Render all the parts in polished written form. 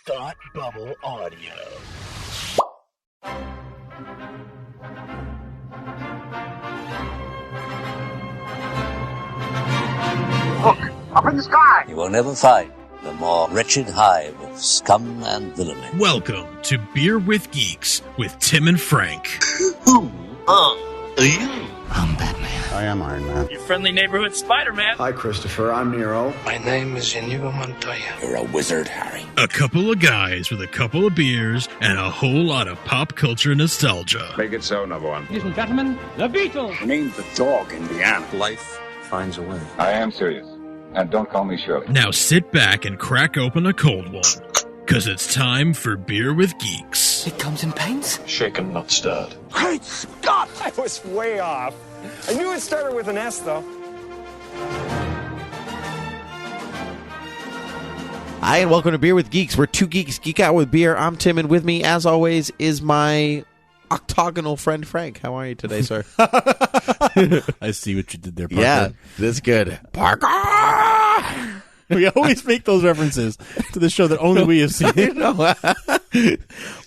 Thought Bubble Audio. Look, up in the sky! You will never find the more wretched hive of scum and villainy. Welcome to Beer with Geeks with Tim and Frank. Who are you? I'm Batman. I am Iron Man. Your friendly neighborhood Spider-Man. Hi, Christopher. I'm Nero. My name is Inigo Montoya. You're a wizard, Harry. A couple of guys with a couple of beers and a whole lot of pop culture nostalgia. Make it so, number one. Ladies and gentlemen, the Beatles. Name the dog, Indiana. Life finds a way. I am serious. And don't call me Shirley. Now sit back and crack open a cold one, because it's time for Beer with Geeks. It comes in paints? Shaken, not stirred. Great Scott! I was way off. I knew it started with an S, though. Hi, and welcome to Beer with Geeks, where two geeks geek out with beer. I'm Tim, and with me, as always, is my octagonal friend Frank. How are you today, sir? I see what you did there, Parker. Yeah, that's good. Parker! We always make those references to the show that only we have seen.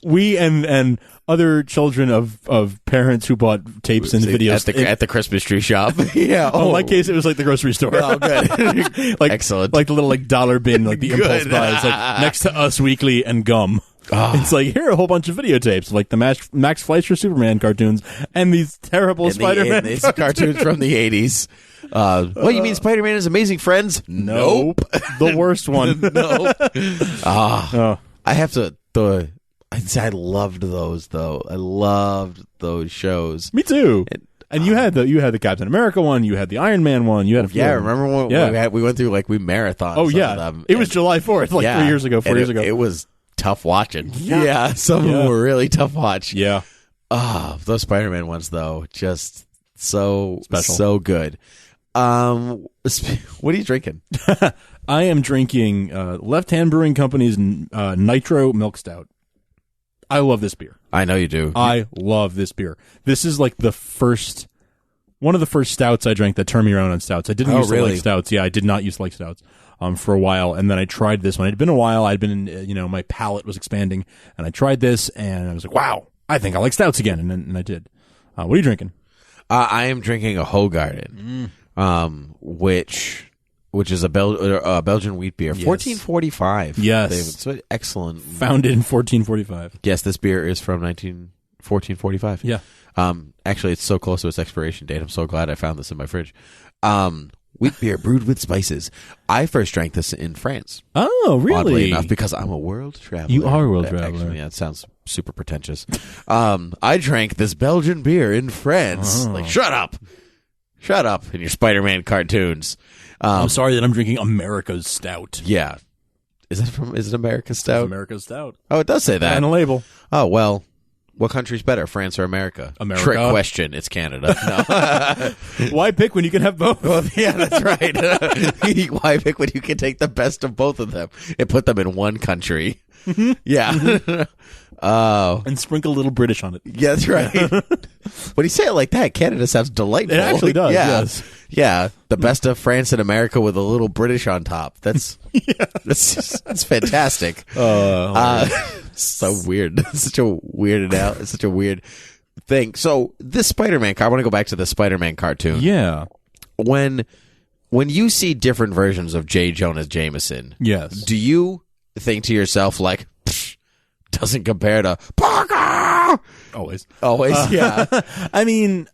We and other children of parents who bought tapes and videos at the Christmas tree shop. Yeah. Oh, in my case, it was like the grocery store. Oh, good. Like, excellent. Like the little dollar bin, like the impulse buys, like next to Us Weekly and Gum. Oh. It's like, here are a whole bunch of videotapes, like the Max Fleischer Superman cartoons and these terrible Spider-Man cartoons from the 80s. What, you mean Spider-Man is Amazing Friends? Nope. The worst one. Nope. I have to... I loved those, though. I loved those shows. Me too. And you had the Captain America one, you had the Iron Man one, you had a few. Yeah, remember when we went through, we marathoned some of them. them. It was July 4th, 4 years ago. It was tough watching. Yeah, some of them were really tough watch. Yeah. Those Spider-Man ones, though, just so special. So good. What are you drinking? I am drinking Left Hand Brewing Company's Nitro Milk Stout. I love this beer. I know you do. I love this beer. This is like one of the first stouts I drank that turned me around on stouts. I didn't used to like stouts. Yeah, I did not used to like stouts for a while. And then I tried this one. It had been a while. I'd been, my palate was expanding. And I tried this and I was like, wow, I think I like stouts again. And I did. What are you drinking? I am drinking a Hoegaarden, which is a Belgian wheat beer, 1445. Yes, David. So excellent. Founded in 1445. Yes, this beer is from 1445. Yeah. Actually, it's so close to its expiration date. I'm so glad I found this in my fridge. Wheat beer brewed with spices. I first drank this in France. Oh, really? Oddly enough, because I'm a world traveler. You are a world traveler. Actually, yeah, it sounds super pretentious. I drank this Belgian beer in France. Like, shut up in your Spider-Man cartoons. I'm sorry that I'm drinking America's Stout. Yeah. Is it America's Stout? It's America's Stout. Oh, it does say that. And a label. Oh, well, what country's better, France or America? America. Trick question. It's Canada. No. Why pick when you can have both? Well, yeah, that's right. Why pick when you can take the best of both of them and put them in one country? Yeah. And sprinkle a little British on it. Yeah, that's right. When you say it like that, Canada sounds delightful. It actually does, yeah. yes. Yeah, the best of France and America with a little British on top. That's that's fantastic. So weird. Such a weird thing. So this Spider-Man, I want to go back to the Spider-Man cartoon. Yeah. When you see different versions of J. Jonah Jameson, yes, do you think to yourself like, doesn't compare to Parker? Always, yeah. I mean,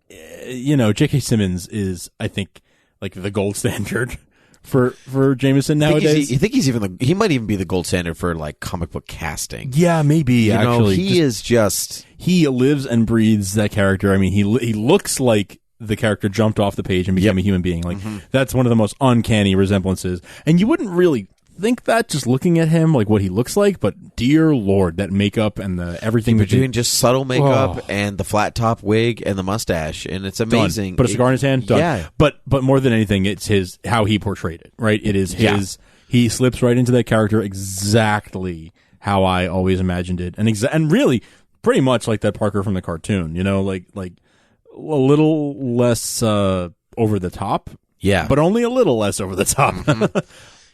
J.K. Simmons is, I think, like the gold standard for Jameson nowadays. He might even be the gold standard for like comic book casting. Yeah, maybe. Actually, he lives and breathes that character. I mean, he looks like the character jumped off the page and became a human being. Like that's one of the most uncanny resemblances, and you wouldn't really think that just looking at him, like what he looks like, but dear Lord, that makeup and the everything. But doing just subtle makeup and the flat top wig and the mustache, and it's amazing. Done. Put a cigar in his hand, done. Yeah. But more than anything, it's how he portrayed it, right? It is his. He slips right into that character exactly how I always imagined it, and really pretty much like that Parker from the cartoon. Like a little less over the top. Yeah, but only a little less over the top.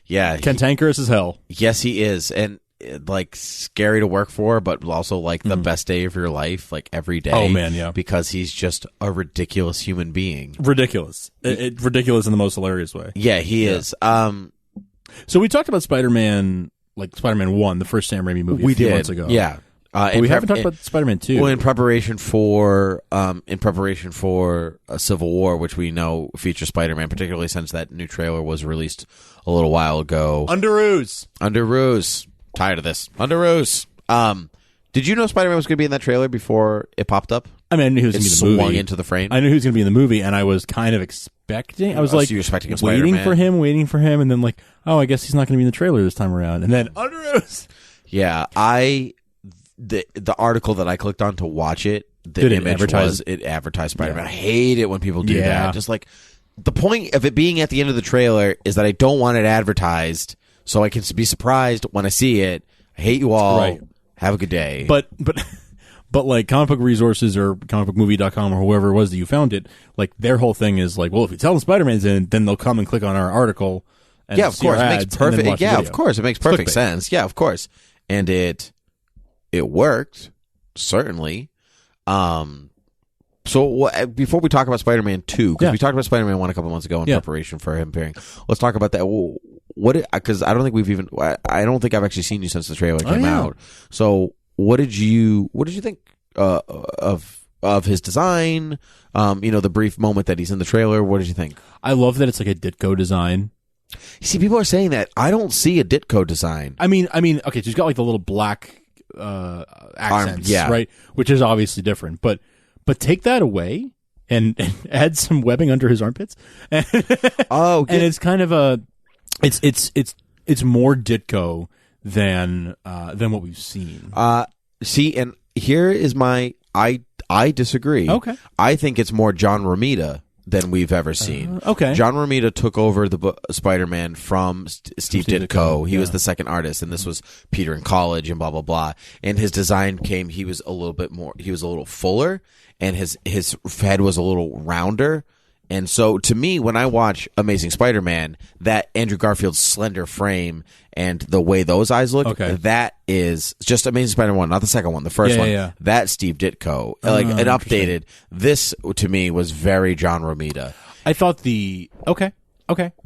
Yeah, cantankerous as hell. Yes, he is, and like scary to work for, but also like the best day of your life, like every day. Oh man, yeah, because he's just a ridiculous human being. Ridiculous, ridiculous in the most hilarious way. Yeah, he is. So we talked about Spider-Man, like Spider-Man 1, the first Sam Raimi movie, a few months ago. Yeah. But we haven't talked about Spider-Man 2. Well, in preparation for Civil War, which we know features Spider-Man, particularly since that new trailer was released a little while ago. Under ruse. Tired of this. Under ruse. Did you know Spider-Man was going to be in that trailer before it popped up? I mean, I knew he was going to be in the movie. Swung into the frame. I knew he was going to be in the movie, and I was kind of expecting. I was like, so you're expecting a waiting Spider-Man? waiting for him, and then like, oh, I guess he's not going to be in the trailer this time around. And then under ruse. Yeah, the article that I clicked on to watch it, Did it image advertise? it advertised Spider-Man. Yeah. I hate it when people do that. Just like the point of it being at the end of the trailer is that I don't want it advertised, so I can be surprised when I see it. I hate you all. Right. Have a good day. But like Comic Book Resources or comicbookmovie.com or whoever it was that you found it, like their whole thing is like, well, if you tell them Spider-Man's in, then they'll come and click on our article. And yeah, of course, it makes perfect. Yeah, of course, it makes perfect sense. Yeah, of course, and it worked certainly. So before we talk about Spider-Man 2, because we talked about Spider-Man 1 a couple months ago in preparation for him appearing, let's talk about that. Because I don't think I don't think I've actually seen you since the trailer came out. So what did you think of his design? The brief moment that he's in the trailer. What did you think? I love that it's like a Ditko design. You see, people are saying that. I don't see a Ditko design. I mean, okay, so he's got like the little black accents, right? Which is obviously different, but take that away and add some webbing under his armpits. And it's kind of it's more Ditko than what we've seen. See, and here is I disagree. Okay. I think it's more John Romita than we've ever seen. Okay. John Romita took over the Spider-Man from Steve Ditko. He was the second artist, and this was Peter in college and blah, blah, blah. And his design he was a little fuller, and his head was a little rounder. And so, to me, when I watch Amazing Spider-Man, that Andrew Garfield's slender frame and the way those eyes look, that is just Amazing Spider-Man 1, not the second one, the first one. Yeah. That's Steve Ditko. It updated. This, to me, was very John Romita. I thought Okay.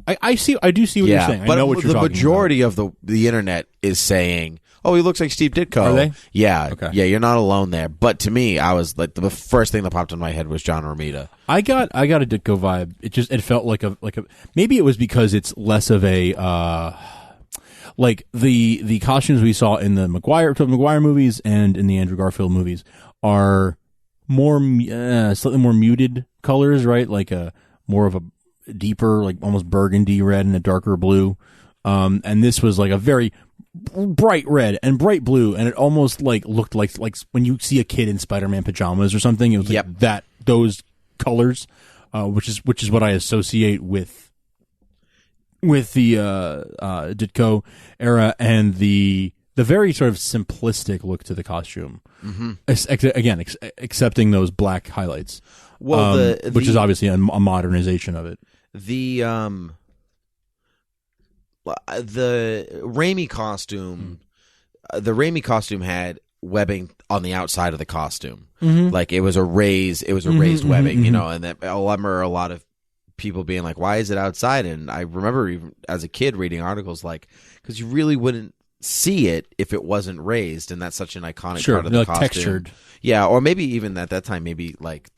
I do see what you're saying. But I know what you're talking about. the majority of the internet is saying, oh, he looks like Steve Ditko. Are they? Yeah. Okay. Yeah, you're not alone there. But to me, I was like, the first thing that popped in my head was John Romita. I got a Ditko vibe. It felt like a maybe it was because it's less of a like the costumes we saw in the Tobey Maguire movies and in the Andrew Garfield movies are more slightly more muted colors, right? Like a more of a deeper, like almost burgundy red and a darker blue. And this was like a very bright red and bright blue, and it almost like looked like when you see a kid in Spider-Man pajamas or something. It was like those colors, which is what I associate with the Ditko era and the very sort of simplistic look to the costume. Again, excepting those black highlights. Well, which is obviously a modernization of it. The Raimi costume, had webbing on the outside of the costume, like it was a raised webbing, and that I remember a lot of people being like, "Why is it outside?" And I remember even as a kid reading articles like, because you really wouldn't see it if it wasn't raised, and that's such an iconic part of the costume. Textured, yeah, or maybe even at that time, maybe like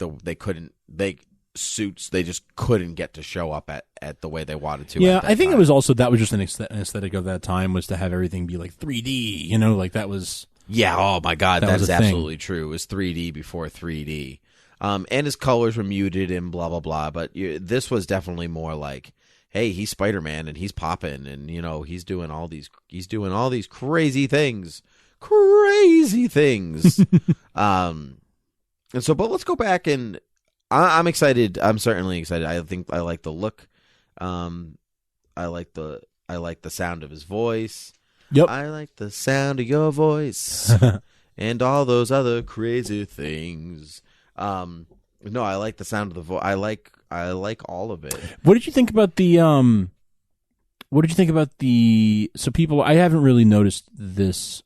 suits they just couldn't get to show up at the way they wanted to. Yeah, I think it was also that was just an aesthetic of that time, was to have everything be like 3D. Like that was. Yeah. Oh my God, that is absolutely thing. true. It was 3D before 3D, and his colors were muted and blah blah blah. But this was definitely more like, hey, he's Spider-Man and he's popping, and he's doing all these crazy things. And so, but let's go back and. I'm excited. I'm certainly excited. I think I like the look. I like the sound of his voice. Yep. I like the sound of your voice and all those other crazy things. No, I like the sound of the voice. I like all of it. What did you think about the what did you think about so people, I haven't really noticed this,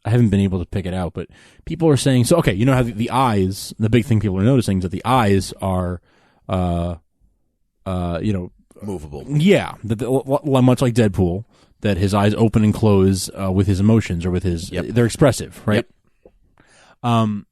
I haven't been able to pick it out, but people are saying, so, okay, you know how the eyes, the big thing people are noticing is that the eyes are, movable. Yeah, much like Deadpool, that his eyes open and close with his emotions or with his, they're expressive, right? Yep.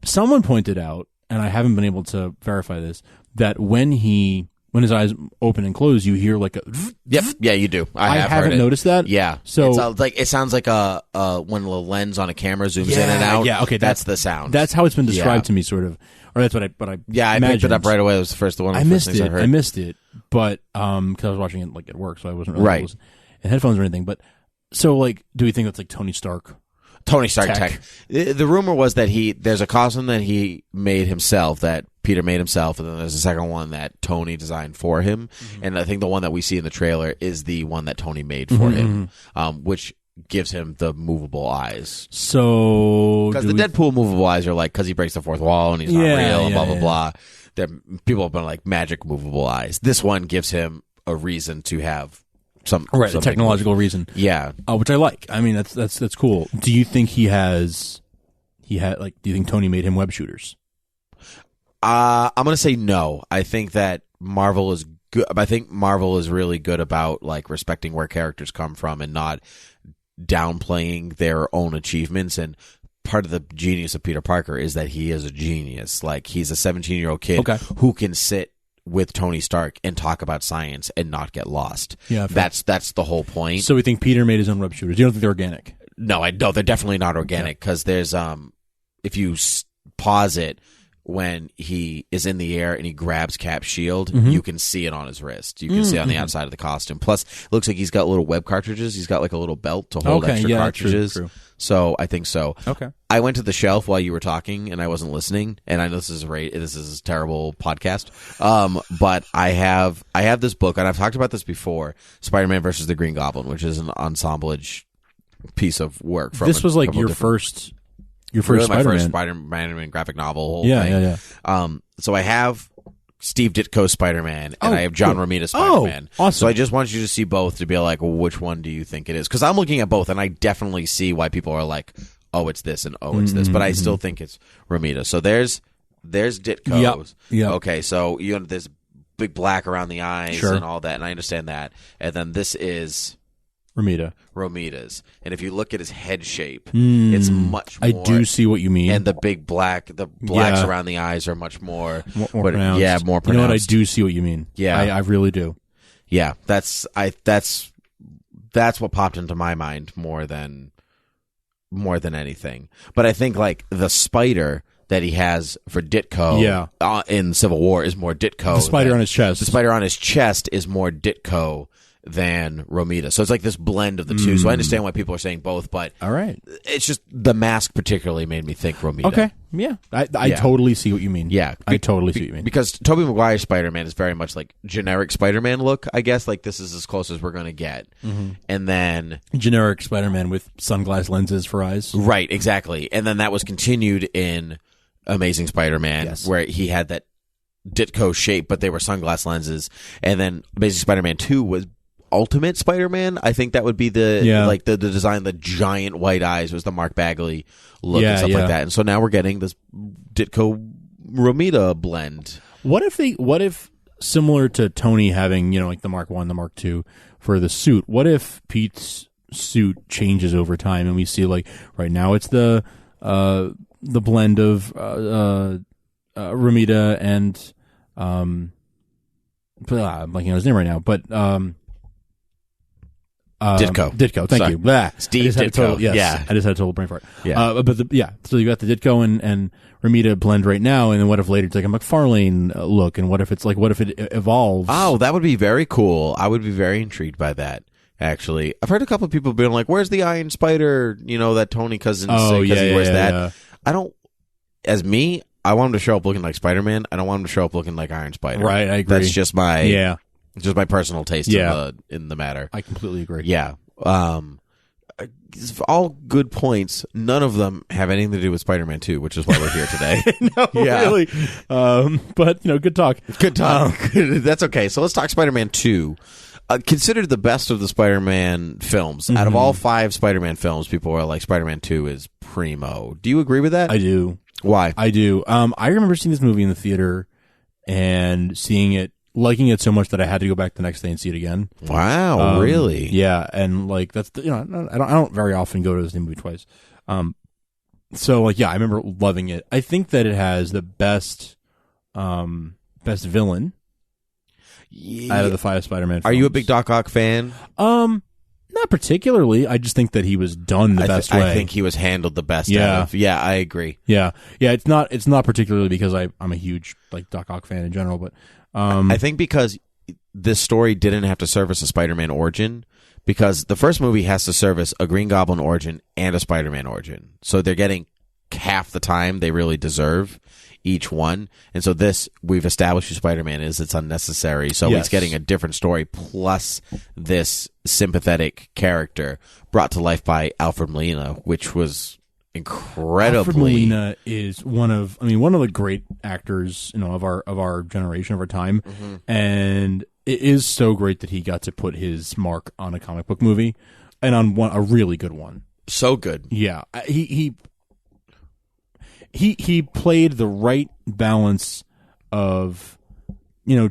Someone pointed out, and I haven't been able to verify this, that when his eyes open and close, you hear like a. Yep. Yeah, you do. I haven't noticed that. Yeah. So it sounds like when the lens on a camera zooms in and out. Yeah. Okay. That's the sound. That's how it's been described to me, sort of, or that's what I. I picked it up right away. It was the first one. I missed it, but because I was watching it like at work, so I wasn't really listening in headphones or anything. But so like, do we think that's like Tony Stark? Tony Stark tech. The rumor was that there's a costume that he made himself, that Peter made himself, and then there's a second one that Tony designed for him. Mm-hmm. And I think the one that we see in the trailer is the one that Tony made for him, which gives him the movable eyes. So, because the Deadpool movable eyes are like, because he breaks the fourth wall and he's not real and blah, blah, blah. People have been like magic movable eyes. This one gives him a reason to have a technological reason. Yeah. Which I like. I mean, that's cool. Do you think do you think Tony made him web shooters? I'm going to say no. I think that Marvel is good. I think Marvel is really good about like respecting where characters come from and not downplaying their own achievements. And part of the genius of Peter Parker is that he is a genius. Like, he's a 17-year-old kid who can sit with Tony Stark and talk about science and not get lost. Yeah, that's the whole point. So we think Peter made his own web shooters. You don't think they're organic? No, they're definitely not organic, because there's if you pause it when he is in the air and he grabs Cap's shield, you can see it on his wrist. You can see it on the outside of the costume. Plus, it looks like he's got little web cartridges. He's got like a little belt to hold extra cartridges. True. So I think so. Okay. I went to the shelf while you were talking, and I wasn't listening. And I know this is a terrible podcast, but I have this book, and I've talked about this before: Spider-Man versus the Green Goblin, which is an ensemblage piece of work. This was like your first really Spider-Man. my first Spider-Man graphic novel. Whole thing. Yeah. So I have Steve Ditko's Spider-Man, and I have John Romita's Spider-Man. Oh, awesome. So I just want you to see both to be like, well, which one do you think it is? Because I'm looking at both, and I definitely see why people are like, oh, it's this, and oh, it's this. But I still think it's Romita. So there's Ditko's. Yep. Okay, so there's big black around the eyes and all that, and I understand that. And then this is Romita's. And if you look at his head shape, it's much more. I do see what you mean. And the blacks around the eyes are much more pronounced. Yeah, more pronounced. You know what? I do see what you mean. Yeah. I really do. Yeah, that's what popped into my mind more than anything. But I think like the spider that he has for Ditko in Civil War is more Ditko. The spider on his chest. The spider on his chest is more Ditko than Romita. So it's like this blend of the two. So I understand why people are saying both, but all right, it's just the mask particularly made me think Romita. Okay, yeah, I totally see what you mean. Yeah, I totally see what you mean. Because Tobey Maguire's Spider-Man is very much like generic Spider-Man look, I guess. Like, this is as close as we're going to get. And then generic Spider-Man with sunglass lenses for eyes. Right, exactly. And then that was continued in Amazing Spider-Man, where he had that Ditko shape, but they were sunglass lenses. And then Amazing Spider-Man 2 was Ultimate Spider-Man. I think that would be the the design. The giant white eyes was the Mark Bagley look and stuff like that. And so now we're getting this Ditko Romita blend. What if similar to Tony having like the Mark 1, the Mark 2 for the suit? What if Pete's suit changes over time and we see like right now it's the blend of Romita and I'm blanking on his name right now, but Ditko, thank you. Steve Ditko. I just had a total brain fart. Yeah. So you got the Ditko and Romita blend right now, and then what if later it's like a McFarlane look, and what if it evolves? Oh, that would be very cool. I would be very intrigued by that. Actually, I've heard a couple of people being like, "Where's the Iron Spider?" That Tony Cousins because he wears that. Yeah. I don't. As me, I want him to show up looking like Spider-Man. I don't want him to show up looking like Iron Spider. Right, I agree. That's just my just my personal taste in the matter. I completely agree. Yeah. All good points. None of them have anything to do with Spider-Man 2, which is why we're here today. No, really. But good talk. Good talk. That's okay. So let's talk Spider-Man 2. considered the best of the Spider-Man films. Out of all 5 Spider-Man films, people are like, Spider-Man 2 is primo. Do you agree with that? I do. Why? I do. I remember seeing this movie in the theater and seeing it, liking it so much that I had to go back the next day and see it again. Wow, really? Yeah, and like that's I don't very often go to the same movie twice. So like I remember loving it. I think that it has the best villain out of the 5 Spider-Man films. Are you a big Doc Ock fan? Not particularly. I just think that he was done the best way. I think he was handled the best. Yeah, I agree. Yeah. It's not particularly because I'm a huge like Doc Ock fan in general, but I think because this story didn't have to service a Spider-Man origin, because the first movie has to service a Green Goblin origin and a Spider-Man origin, so they're getting half the time they really deserve each one. And so this, we've established who Spider-Man is. It's unnecessary. So he's getting a different story plus this sympathetic character brought to life by Alfred Molina, which was incredibly. Alfred Molina is one of the great actors, of our generation, of our time. And it is so great that he got to put his mark on a comic book movie, and on a really good one. So good. Yeah. He played the right balance of,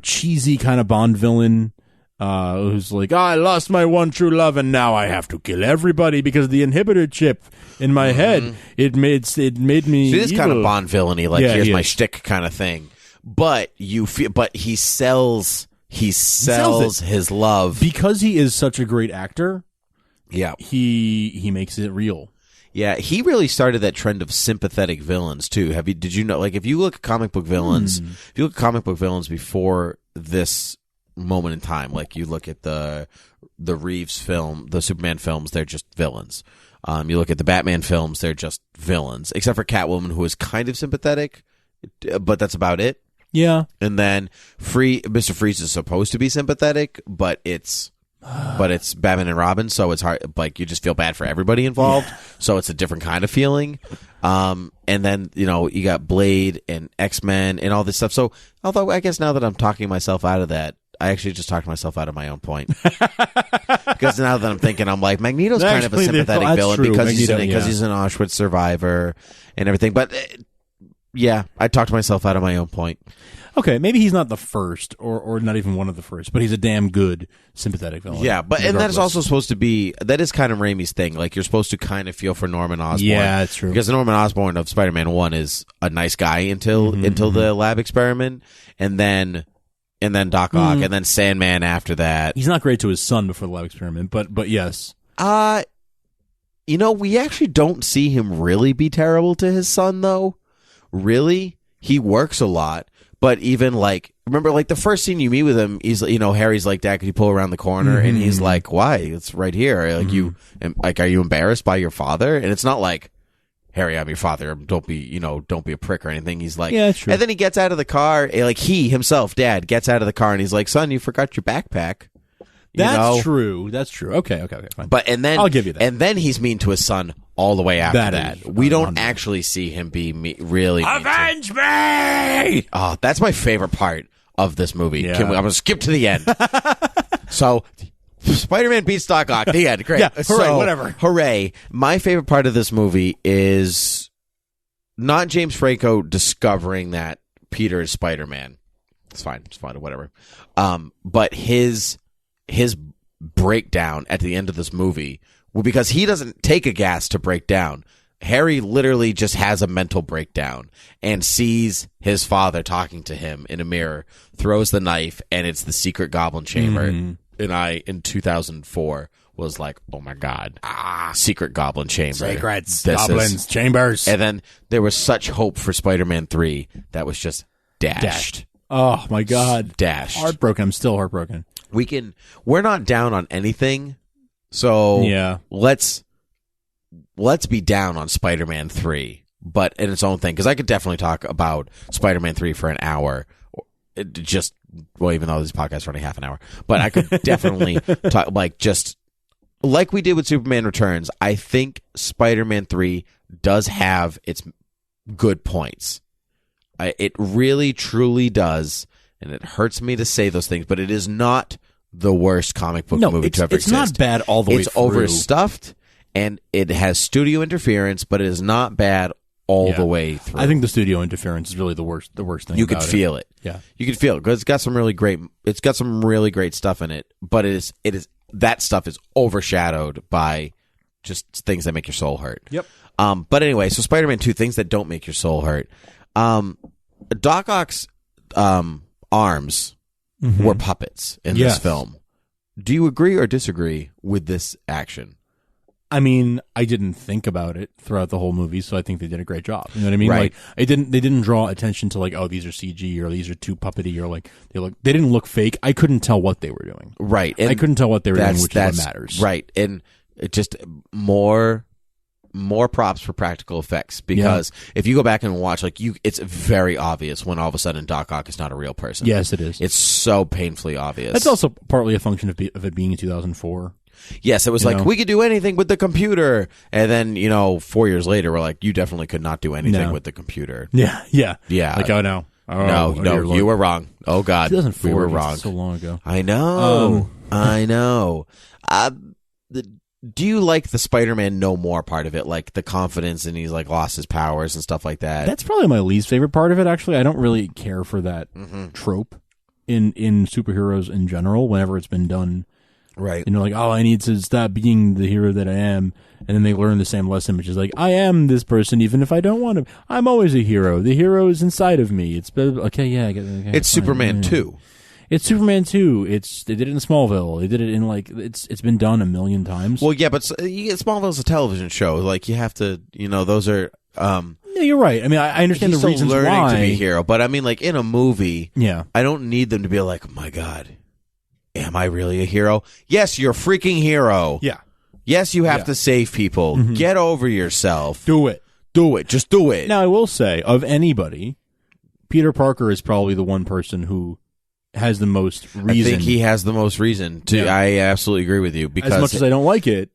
cheesy kind of Bond villain, who's like, I lost my one true love and now I have to kill everybody because the inhibitor chip in my head, it made me See, this evil. kind of Bond villainy, like here's my shtick kind of thing. But he sells his love because he is such a great actor. Yeah, he makes it real. Yeah, he really started that trend of sympathetic villains too. Did you know? Like, if you look at comic book villains, before this moment in time, like you look at the Reeves film, the Superman films, they're just villains. You look at the Batman films, they're just villains, except for Catwoman, who is kind of sympathetic, but that's about it. Yeah, and then Mr. Freeze is supposed to be sympathetic, but it's Batman and Robin, so it's hard. Like, you just feel bad for everybody involved. Yeah. So it's a different kind of feeling. And then you got Blade and X-Men and all this stuff. So, although I guess now that I'm talking myself out of that, I actually just talked myself out of my own point. Because now that I'm thinking, I'm like, Magneto's kind of a sympathetic villain because he's an Auschwitz survivor and everything. But yeah, I talked myself out of my own point. Okay, maybe he's not the first, or not even one of the first, but he's a damn good sympathetic villain. Yeah, and that is also supposed to be, that is kind of Raimi's thing. Like, you're supposed to kind of feel for Norman Osborn. Yeah, that's true. Because Norman Osborn of Spider-Man 1 is a nice guy until the lab experiment, and then Doc Ock, and then Sandman after that. He's not great to his son before the lab experiment, but yes. We actually don't see him really be terrible to his son, though. Really? He works a lot. But even remember the first scene you meet with him, he's Harry's like, Dad, could you pull around the corner? And he's like, why? It's right here. Like, are you embarrassed by your father? And it's not like, Harry, I'm your father. Don't be a prick or anything. He's like, yeah, true. And then he gets out of the car, he himself, Dad, gets out of the car and he's like, son, you forgot your backpack. That's true. Okay, fine. And then I'll give you that. And then he's mean to his son all the way after that. We don't actually see him be really avenge me. Oh, that's my favorite part of this movie. Yeah. I'm gonna skip to the end. So, Spider-Man beats Doc Ock. The end. Great. Yeah. Hooray. Whatever. Hooray. My favorite part of this movie is not James Franco discovering that Peter is Spider-Man. It's fine. Whatever. But his breakdown at the end of this movie, because he doesn't take a gas to break down. Harry literally just has a mental breakdown and sees his father talking to him in a mirror, throws the knife, and it's the secret goblin chamber. And I, in 2004, was like, oh my God, secret goblin chamber. Secrets, goblins, chambers. And then there was such hope for Spider-Man 3 that was just dashed. Oh my God. Dashed. Heartbroken. I'm still heartbroken. We're not down on anything, so yeah. Let's be down on Spider-Man 3, but in its own thing, because I could definitely talk about Spider-Man 3 for an hour, even though this podcast is only half an hour, but I could definitely talk, just like we did with Superman Returns. I think Spider-Man 3 does have its good points. It really, truly does. And it hurts me to say those things, but it is not the worst comic book movie to ever exist. It's not bad all the way through. It's overstuffed, and it has studio interference, but it is not bad all the way through. I think the studio interference is really the worst thing. You could feel it. Yeah, you could feel it because it's got some really great stuff in it. But it is that stuff is overshadowed by just things that make your soul hurt. Yep. But anyway, so Spider-Man 2, things that don't make your soul hurt. Doc Ock's arms were puppets in this film. Do you agree or disagree with this action? I mean, I didn't think about it throughout the whole movie, so I think they did a great job. You know what I mean? Right. Like, they didn't draw attention to like, oh, these are CG or these are too puppety or like they didn't look fake. I couldn't tell what they were doing. Right. And I couldn't tell what they were doing, which is what matters. Right. And it just more props for practical effects because if you go back and watch, like it's very obvious when all of a sudden Doc Ock is not a real person. Yes, it is. It's so painfully obvious. That's also partly a function of it being in 2004. Yes, it was like, we could do anything with the computer. And then, 4 years later, we're like, you definitely could not do anything with the computer. Yeah. Like, oh, no. No, you were wrong. Oh, God. 2004, we were wrong. So long ago. I know. I know. Do you like the Spider-Man No More part of it? Like the confidence and he's like lost his powers and stuff like that? That's probably my least favorite part of it, actually. I don't really care for that trope in superheroes in general whenever it's been done. Right. Like, oh, I need to stop being the hero that I am. And then they learn the same lesson, which is like, I am this person even if I don't want to. I'm always a hero. The hero is inside of me. It's okay, yeah. Okay, it's fine. Superman 2. It's Superman 2. They did it in Smallville. They did it in it's been done a million times. Well, yeah, but Smallville's a television show. Like you have to, those are. Yeah, you're right. I mean, I understand the reasons learning why to be a hero, but I mean, like in a movie, yeah, I don't need them to be like, oh my God, am I really a hero? Yes, you're a freaking hero. Yeah. Yes, you have to save people. Mm-hmm. Get over yourself. Do it. Just do it. Now, I will say, of anybody, Peter Parker is probably the one person who has the most reason. I think he has the most reason to. Yeah. I absolutely agree with you. Because as much as I don't like it,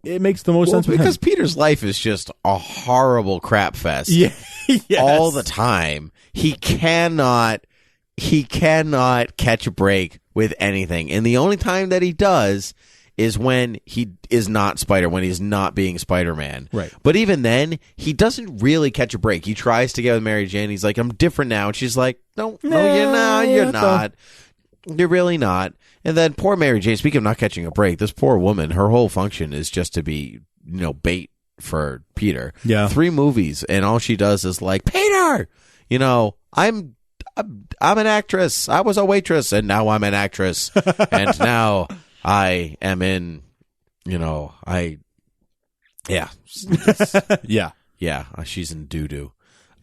it makes the most sense because Peter's life is just a horrible crap fest. Yeah, yes. All the time. He cannot catch a break with anything, and the only time that he does is when he is not when he's not being Spider-Man. Right. But even then, he doesn't really catch a break. He tries to get with Mary Jane. He's like, I'm different now. And she's like, no, you're not. You're really not. And then poor Mary Jane, speaking of not catching a break, this poor woman, her whole function is just to be, bait for Peter. Yeah. 3 movies, and all she does is like, Peter! I'm an actress. I was a waitress, and now I'm an actress. And now I am in, yeah. Yeah, she's in doo-doo.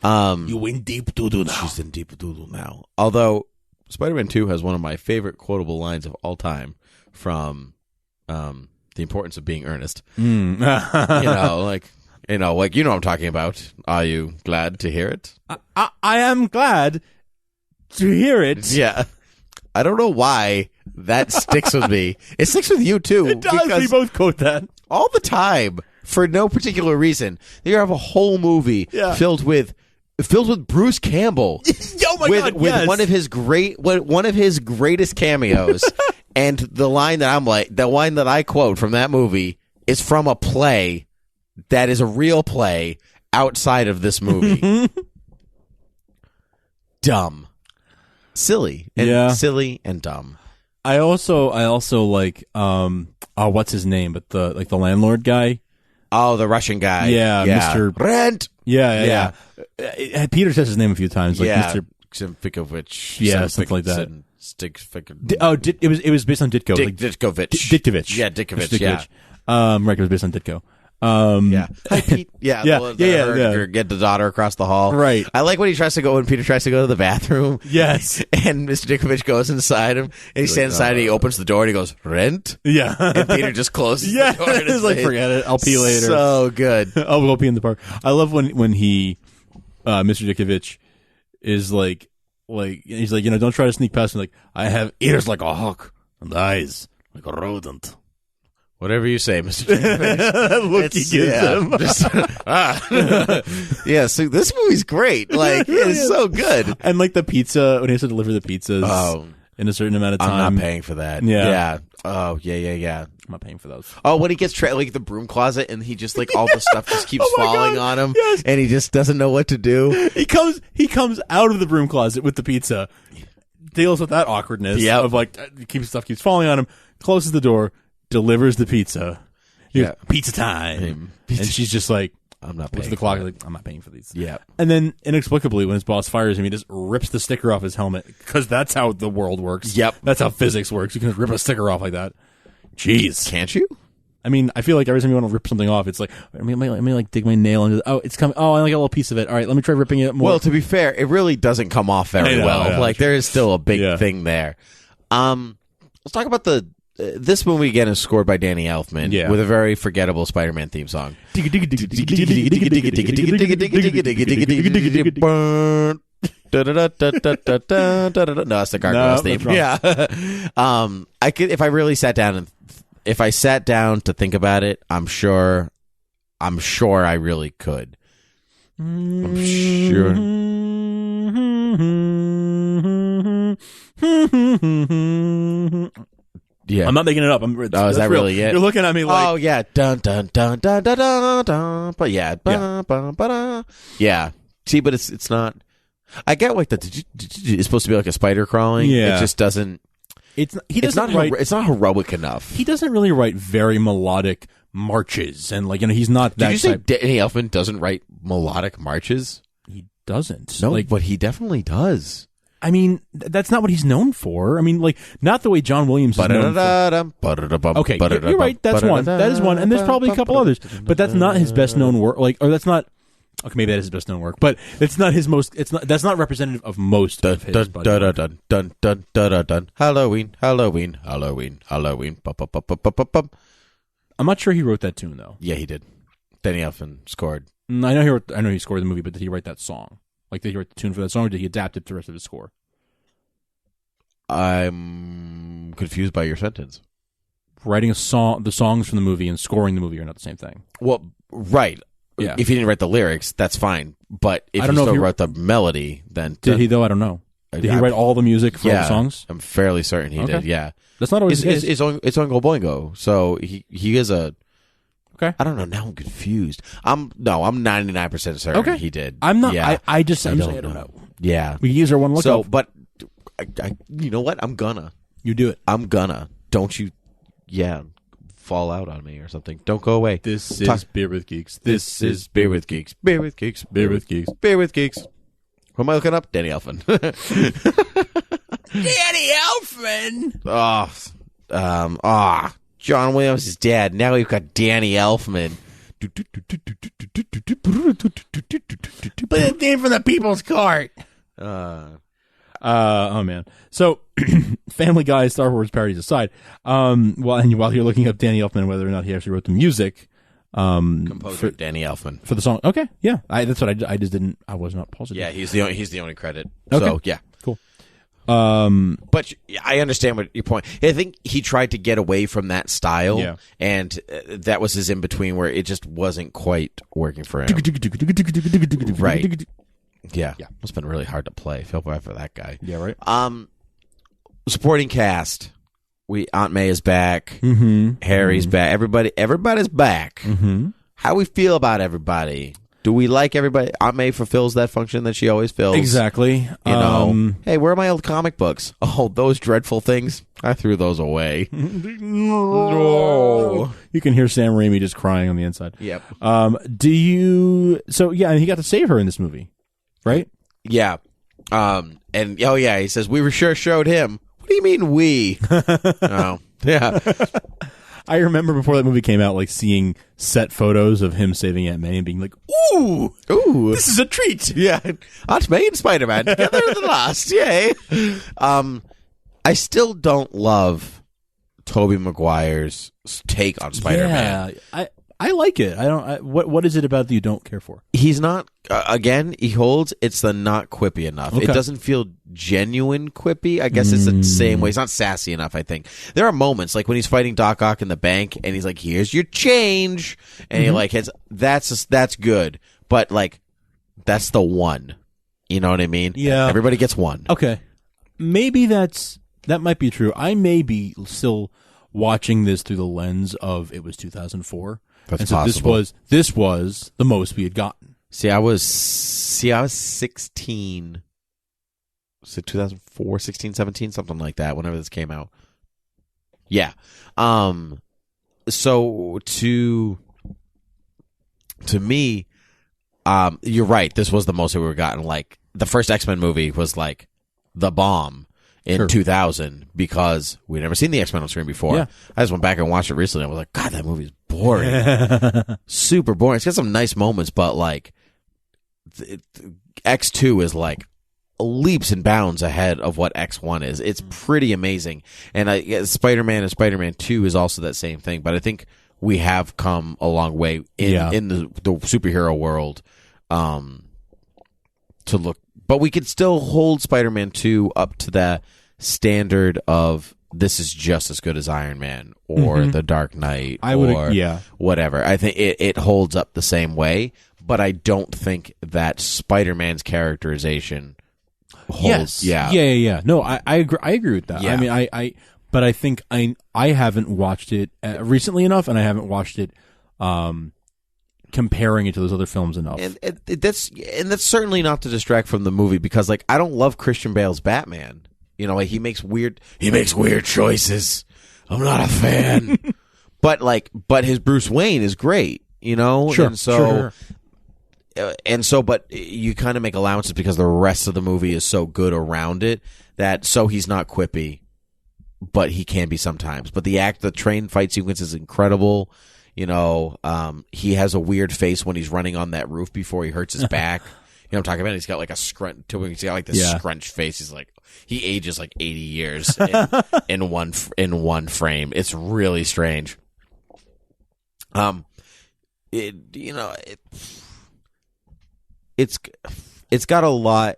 You in deep doo-doo now. She's in deep doo-doo now. Although, Spider-Man 2 has one of my favorite quotable lines of all time from The Importance of Being Earnest. You know what I'm talking about. Are you glad to hear it? I am glad to hear it. Yeah. I don't know why that sticks with me. It sticks with you, too. It does. We both quote that. All the time, for no particular reason. You have a whole movie filled with Bruce Campbell. Oh my God, with yes. one of his greatest cameos. And the line that I quote from that movie is from a play that is a real play outside of this movie. Dumb. Silly and dumb. I also like what's his name? But the landlord guy. Oh, the Russian guy. Yeah. Mr. Rent. Yeah. Peter says his name a few times, like Mr. Simfikovich. Yeah, something like that. It was based on Ditko. Ditkovich. Dickovich. Yeah, Dickovich. Yeah. Right, it was based on Ditko. Yeah. Hi, Pete. Yeah. Get the daughter across the hall. Right. I like when Peter tries to go to the bathroom. Yes. And Mr. Dickovich goes inside him, and he stands inside, and he opens the door, and he goes, "Rent?" Yeah. And Peter just closes the door. He's like, forget it. I'll pee later. So good. I'll go pee in the park. I love when he, Mr. Dickovich, is like, he's like, don't try to sneak past me. Like, I have ears like a hawk and eyes like a rodent. Whatever you say, Mr. Dickovich. Look he gives him. Yeah, so this movie's great. Like, it's so good. And like the pizza, when he has to deliver the pizzas. Oh. in a certain amount of time. I'm not paying for that. Yeah. Oh, yeah. I'm not paying for those. Oh, when he gets like the broom closet and he just like all the stuff just keeps falling on him, and he just doesn't know what to do. He comes out of the broom closet with the pizza, deals with that awkwardness of like stuff keeps falling on him, closes the door, delivers the pizza. Yeah, pizza time, and she's just like, I'm not paying. Looks at the clock, like, I'm not paying for these. Yeah. And then inexplicably, when his boss fires him, he just rips the sticker off his helmet because that's how the world works. Yep, that's how physics works. You can rip a sticker off like that. Jeez, can't you? I mean, I feel like every time you want to rip something off, it's like, let me like dig my nail and it's coming. Oh, I only got a little piece of it. All right, let me try ripping it more. Well, to be fair, it really doesn't come off very well. Like there is still a big thing there. Let's talk about this movie again is scored by Danny Elfman with a very forgettable Spider-Man theme song. No, it's the Gargoyles theme. Yeah. I could if I really sat down to think about it, I'm sure I really could. I'm sure. Yeah, I'm not making it up. Is that real. really it? You're looking at me like, oh yeah, dun dun dun dun dun dun dun. But yeah, yeah. See, but it's not. I get like it's supposed to be like a spider crawling. Yeah, it just doesn't. It's not heroic enough. He doesn't really write very melodic marches, and he's not that. Did you say Danny Elfman doesn't write melodic marches? He doesn't. No, but he definitely does. I mean, that's not what he's known for. I mean, not the way John Williams is known for. Okay, you're right. That's one. That is one. And there's probably a couple others. But that's not his best known work. Or that's not... Okay, maybe that is his best known work. But it's not his most... That's not representative of most of his Halloween. I'm not sure he wrote that tune, though. Yeah, he did. Danny Elfman scored. I know he scored the movie, but did he write that song? Like, did he write the tune for that song, or did he adapt it to the rest of his score? I'm confused by your sentence. Writing the songs from the movie and scoring the movie are not the same thing. Well, right. Yeah. If he didn't write the lyrics, that's fine. But if he still wrote the melody, then... Did he, though? I don't know. Did he write all the music for all the songs? I'm fairly certain he did, yeah. That's not always the case. It's Oingo Boingo, so he is a... Okay. I don't know. Now I'm confused. I'm 99% certain he did. I'm not. Yeah. I don't know. Yeah. We can use our one look. So, but I you know what? I'm gonna. You do it. I'm gonna. Don't you? Yeah. Fall out on me or something. Don't go away. This is Beer with Geeks. This is Beer with Geeks. Beer with Geeks. Beer with Geeks. Beer with Geeks. Who am I looking up? Danny Elfman. Danny Elfman. John Williams is dead. Now we've got Danny Elfman. Put a name for the People's Court. Oh man. So, Family Guy, Star Wars parodies aside, while you're looking up Danny Elfman, whether or not he actually wrote the music, composer Danny Elfman for the song. Okay, yeah, that's what I just didn't. I was not positive. Yeah, he's the only credit. Okay. So yeah, cool. But I understand what your point. I think he tried to get away from that style, and that was his in between where it just wasn't quite working for him. Right. Yeah. It's been really hard to play. Feel bad for that guy. Yeah, right. Supporting cast. Aunt May is back. Mm-hmm. Harry's back. Everybody's back. Mm-hmm. How we feel about everybody? Do we like everybody? Aunt May fulfills that function that she always fills. Exactly. You know, hey, where are my old comic books? Oh, those dreadful things. I threw those away. No. You can hear Sam Raimi just crying on the inside. Yep. So and he got to save her in this movie, right? Yeah. And he says, we were sure showed him. What do you mean we? Oh, yeah. I remember before that movie came out, seeing set photos of him saving Aunt May and being like, ooh, this is a treat. Yeah. Aunt May and Spider-Man together at the last. Yay. I still don't love Tobey Maguire's take on Spider-Man. Yeah, I like it. What is it about that you don't care for? He's not, again, he holds, it's the not quippy enough. Okay. It doesn't feel genuine quippy. I guess it's the same way. It's not sassy enough, I think. There are moments, like when he's fighting Doc Ock in the bank, and he's like, here's your change. And that's good. But, that's the one. You know what I mean? Yeah. Everybody gets one. Okay. Maybe that's That might be true. I may be still watching this through the lens of it was 2004. That's and so possible. This was the most we had gotten. I was 16. Was it 2004, 16, 17, something like that, whenever this came out. Yeah. So to me, you're right. This was the most that we were gotten. Like, the first X-Men movie was like the bomb in 2000 because we'd never seen the X-Men on screen before. Yeah. I just went back and watched it recently. I was like, God, that movie's boring. Super boring. It's got some nice moments, but like X2 is like leaps and bounds ahead of what X1 is. It's pretty amazing. And Spider-Man and Spider-Man 2 is also that same thing, but I think we have come a long way in the superhero world to look. But we could still hold Spider-Man 2 up to the standard of this is just as good as Iron Man or The Dark Knight or whatever. I think it holds up the same way, but I don't think that Spider-Man's characterization holds. Yes. Yeah. No, I agree with that. Yeah. I mean, but I think I haven't watched it recently enough, and I haven't watched it comparing it to those other films enough. And that's certainly not to distract from the movie, because like I don't love Christian Bale's Batman. You know, like he makes weird choices. I'm not a fan. but his Bruce Wayne is great, you know? Sure. But you kind of make allowances because the rest of the movie is so good around it that he's not quippy, but he can be sometimes. But the train fight sequence is incredible. You know, he has a weird face when he's running on that roof before he hurts his back. You know what I'm talking about? He's got like a he's got like this scrunched face. He's like, he ages like 80 years in one frame. It's really strange. It's got a lot.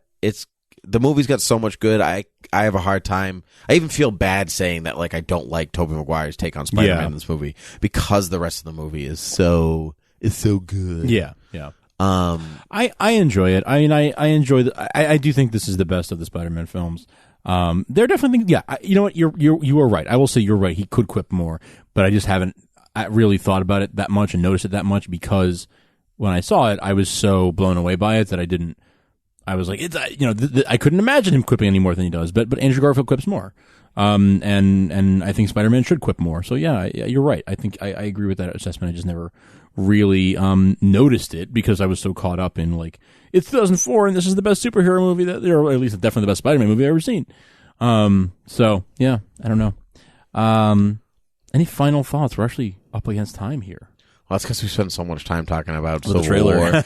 The movie's got so much good. I have a hard time. I even feel bad saying that, like, I don't like Tobey Maguire's take on Spider-Man in this movie because the rest of the movie is so good. Yeah. I enjoy it. I mean, I enjoy I do think this is the best of the Spider-Man films. There are definitely things. Yeah, you know what? You are right. I will say you're right. He could quip more, but I just haven't really thought about it that much and noticed it that much because when I saw it, I was so blown away by it that I didn't. I was like, I couldn't imagine him quipping any more than he does. But Andrew Garfield quips more, and I think Spider-Man should quip more. So yeah, you're right. I think I agree with that assessment. I just never really noticed it because I was so caught up in like it's 2004 and this is the best superhero movie or at least definitely the best Spider-Man movie I've ever seen. So yeah, I don't know. Any final thoughts? We're actually up against time here. Well, that's because we spent so much time talking about the trailer.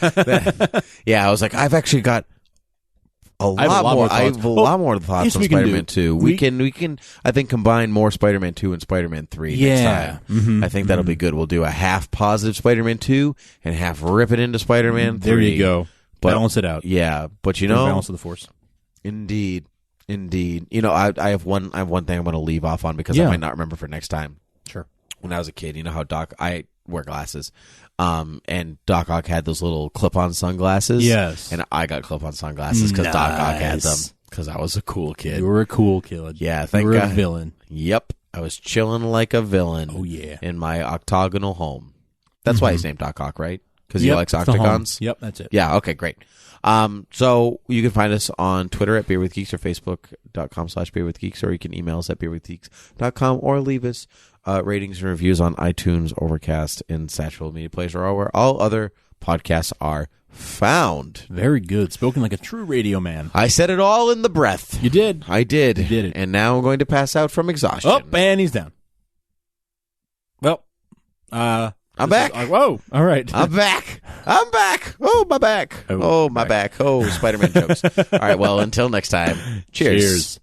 Yeah, I was like, I've actually got a lot more thoughts on Spider-Man 2. We can I think combine more Spider-Man 2 and Spider-Man 3 next time. Mm-hmm. I think that'll be good. We'll do a half positive Spider-Man 2 and half rip it into Spider-Man 3. There you go. Balance it out. Yeah, but you know, balance of the force. Indeed. You know, I have one thing I'm going to leave off on because I might not remember for next time. Sure. When I was a kid, you know how I wear glasses. And Doc Ock had those little clip-on sunglasses. Yes. And I got clip-on sunglasses because Doc Ock had them because I was a cool kid. You were a cool kid. Yeah, thank God. You were God. a villain. Yep. I was chilling like a villain. Oh, yeah. In my octagonal home. That's why he's named Doc Ock, right? Because he likes the octagons? home. Yep, that's it. Yeah, okay, great. So you can find us on Twitter at Beer with Geeks or Facebook.com/Beer with Geeks, or you can email us at beerwithgeeks.com or leave us ratings and reviews on iTunes, Overcast, and Satchel Media Players, or where all other podcasts are found. Very good. Spoken like a true radio man. I said it all in the breath. You did. I did. You did it. And now I'm going to pass out from exhaustion. Oh, and he's down. Well, I'm back. Whoa. All right. I'm back. Oh, my back. Oh, my back. Oh, Spider-Man jokes. All right. Well, until next time. Cheers.